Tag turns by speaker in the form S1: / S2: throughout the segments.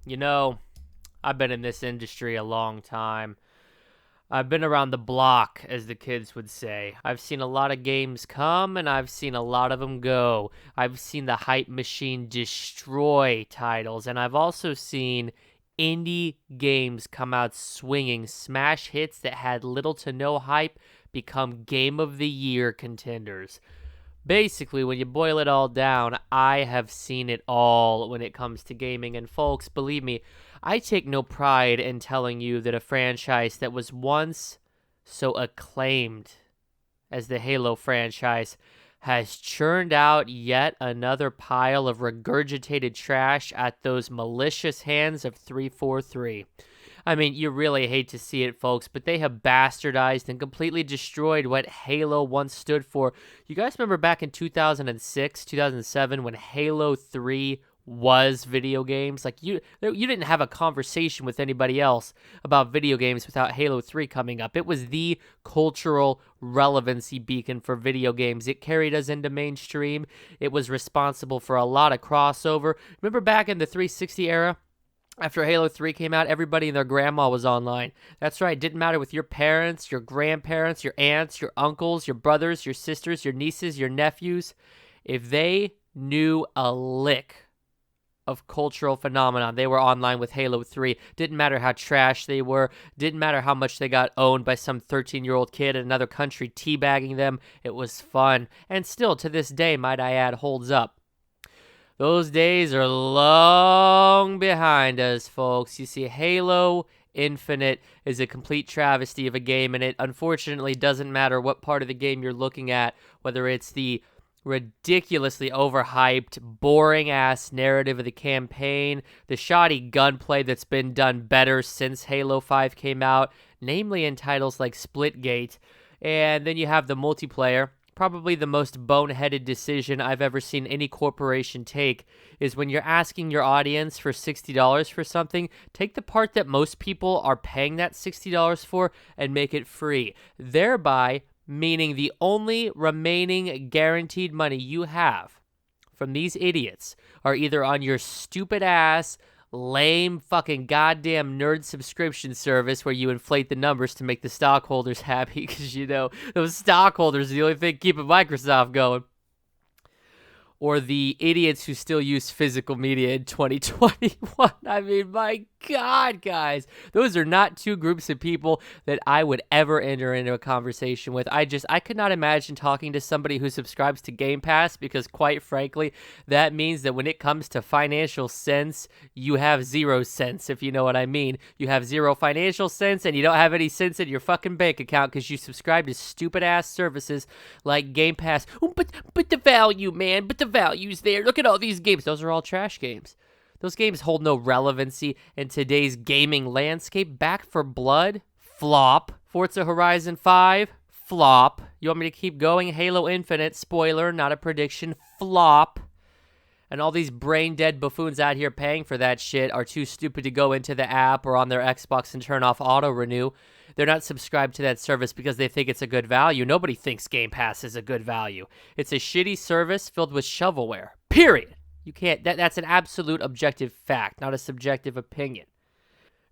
S1: You know, I've been in this industry a long time. I've been around the block, as the kids would say. I've seen a lot of games come and I've seen a lot of them go. I've seen the hype machine destroy titles, and I've also seen indie games come out swinging, smash hits that had little to no hype become game of the year contenders. Basically, when you boil it all down, I have seen it all when it comes to gaming. And folks, believe me, I take no pride in telling you that a franchise that was once so acclaimed as the Halo franchise has churned out yet another pile of regurgitated trash at those malicious hands of 343. I mean, you really hate to see it, folks, but they have bastardized and completely destroyed what Halo once stood for. You guys remember back in 2006, 2007, when Halo 3 was video games? Like, you didn't have a conversation with anybody else about video games without Halo 3 coming up. It was the cultural relevancy beacon for video games. It carried us into mainstream. It was responsible for a lot of crossover. Remember back in the 360 era? After Halo 3 came out, everybody and their grandma was online. That's right, it didn't matter with your parents, your grandparents, your aunts, your uncles, your brothers, your sisters, your nieces, your nephews. If they knew a lick of cultural phenomenon, they were online with Halo 3. Didn't matter how trash they were. Didn't matter how much they got owned by some 13-year-old kid in another country teabagging them. It was fun. And still, to this day, might I add, holds up. Those days are long behind us, folks. You see, Halo Infinite is a complete travesty of a game, and it unfortunately doesn't matter what part of the game you're looking at, whether it's the ridiculously overhyped, boring-ass narrative of the campaign, the shoddy gunplay that's been done better since Halo 5 came out, namely in titles like Splitgate, and then you have the multiplayer. Probably the most boneheaded decision I've ever seen any corporation take is when you're asking your audience for $60 for something, take the part that most people are paying that $60 for and make it free, thereby meaning the only remaining guaranteed money you have from these idiots are either on your stupid ass lame fucking goddamn nerd subscription service where you inflate the numbers to make the stockholders happy, because you know those stockholders are the only thing keeping Microsoft going, or the idiots who still use physical media in 2021. I mean, my God, guys, those are not two groups of people that I would ever enter into a conversation with. I could not imagine talking to somebody who subscribes to Game Pass, because quite frankly, that means that when it comes to financial sense, you have 0 sense, if you know what I mean. You have 0 financial sense, and you don't have any sense in your fucking bank account because you subscribe to stupid-ass services like Game Pass. Oh, but the value, man, but the value's there. Look at all these games. Those are all trash games. Those games hold no relevancy in today's gaming landscape. Back for Blood? Flop. Forza Horizon 5? Flop. You want me to keep going? Halo Infinite, spoiler, not a prediction, flop. And all these brain-dead buffoons out here paying for that shit are too stupid to go into the app or on their Xbox and turn off auto-renew. They're not subscribed to that service because they think it's a good value. Nobody thinks Game Pass is a good value. It's a shitty service filled with shovelware. Period. You can't, that's an absolute objective fact, not a subjective opinion.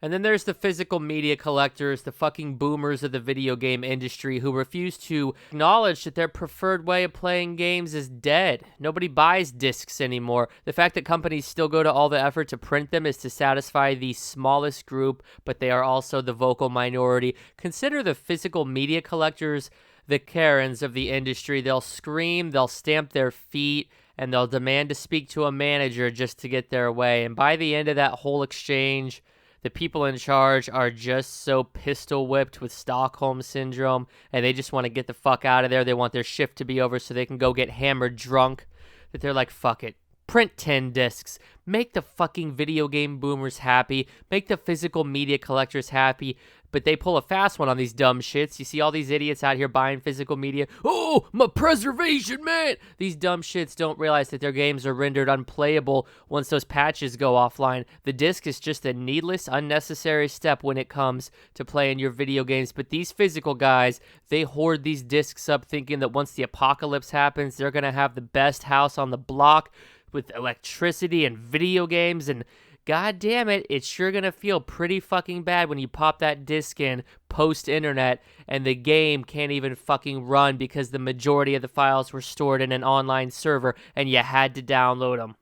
S1: And then there's the physical media collectors, the fucking boomers of the video game industry who refuse to acknowledge that their preferred way of playing games is dead. Nobody buys discs anymore. The fact that companies still go to all the effort to print them is to satisfy the smallest group, but they are also the vocal minority. Consider the physical media collectors the Karens of the industry. They'll scream, they'll stamp their feet, and they'll demand to speak to a manager just to get their way. And by the end of that whole exchange, the people in charge are just so pistol whipped with Stockholm Syndrome, and they just want to get the fuck out of there. They want their shift to be over so they can go get hammered drunk, that they're like, fuck it. Print 10 discs. Make the fucking video game boomers happy. Make the physical media collectors happy. But they pull a fast one on these dumb shits. You see all these idiots out here buying physical media. Oh, my preservation, man! These dumb shits don't realize that their games are rendered unplayable once those patches go offline. The disc is just a needless, unnecessary step when it comes to playing your video games. But these physical guys, they hoard these discs up thinking that once the apocalypse happens, they're going to have the best house on the block with electricity and video games and God damn it, it's sure gonna feel pretty fucking bad when you pop that disc in post-internet and the game can't even fucking run because the majority of the files were stored in an online server and you had to download them.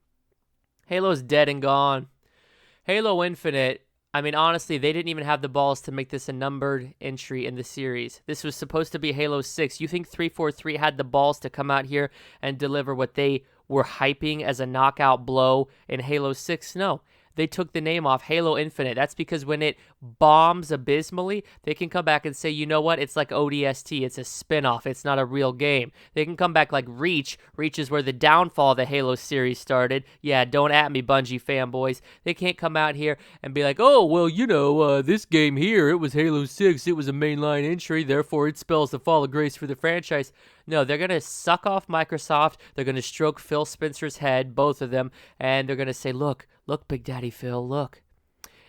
S1: Halo's dead and gone. Halo Infinite, I mean, honestly, they didn't even have the balls to make this a numbered entry in the series. This was supposed to be Halo 6. You think 343 had the balls to come out here and deliver what they were hyping as a knockout blow in Halo 6? No. They took the name off Halo Infinite. That's because when it bombs abysmally, they can come back and say, you know what? It's like ODST. It's a spinoff. It's not a real game. They can come back like Reach. Reach is where the downfall of the Halo series started. Yeah, don't at me, Bungie fanboys. They can't come out here and be like, oh, well, you know, this game here, it was Halo 6. It was a mainline entry. Therefore, it spells the fall of grace for the franchise. No, they're going to suck off Microsoft. They're going to stroke Phil Spencer's head, both of them, and they're going to say, look, Big Daddy Phil, look.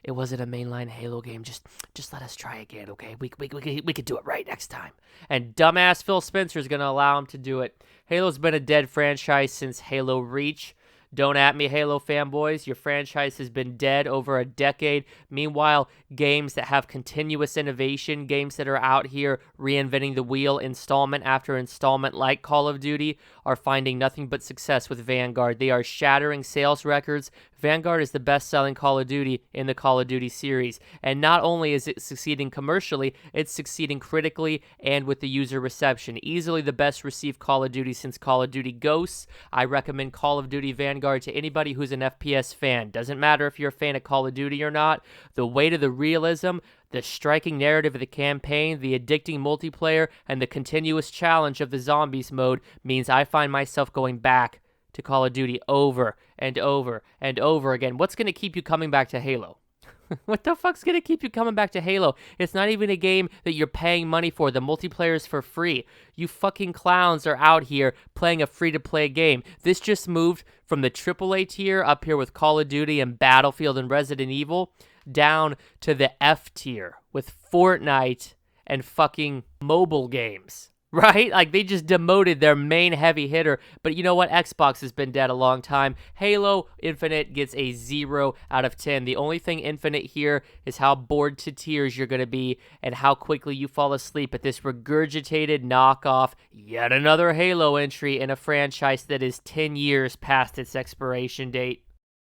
S1: It wasn't a mainline Halo game. Just let us try again, okay? We could do it right next time. And dumbass Phil Spencer is going to allow him to do it. Halo's been a dead franchise since Halo Reach. Don't at me, Halo fanboys. Your franchise has been dead over a decade. Meanwhile, games that have continuous innovation, games that are out here reinventing the wheel installment after installment like Call of Duty, are finding nothing but success with Vanguard. They are shattering sales records. Vanguard is the best-selling Call of Duty in the Call of Duty series. And not only is it succeeding commercially, it's succeeding critically and with the user reception. Easily the best received Call of Duty since Call of Duty Ghosts. I recommend Call of Duty Vanguard to anybody who's an FPS fan. Doesn't matter if you're a fan of Call of Duty or not. The weight of the realism, the striking narrative of the campaign, the addicting multiplayer, and the continuous challenge of the zombies mode means I find myself going back to Call of Duty over and over and over again. What's going to keep you coming back to Halo? What the fuck's going to keep you coming back to Halo? It's not even a game that you're paying money for. The multiplayer's for free. You fucking clowns are out here playing a free-to-play game. This just moved from the AAA tier up here with Call of Duty and Battlefield and Resident Evil down to the F tier with Fortnite and fucking mobile games. Right? Like, they just demoted their main heavy hitter. But you know what? Xbox has been dead a long time. Halo Infinite gets a 0 out of 10. The only thing Infinite here is how bored to tears you're going to be and how quickly you fall asleep at this regurgitated knockoff, yet another Halo entry in a franchise that is 10 years past its expiration date.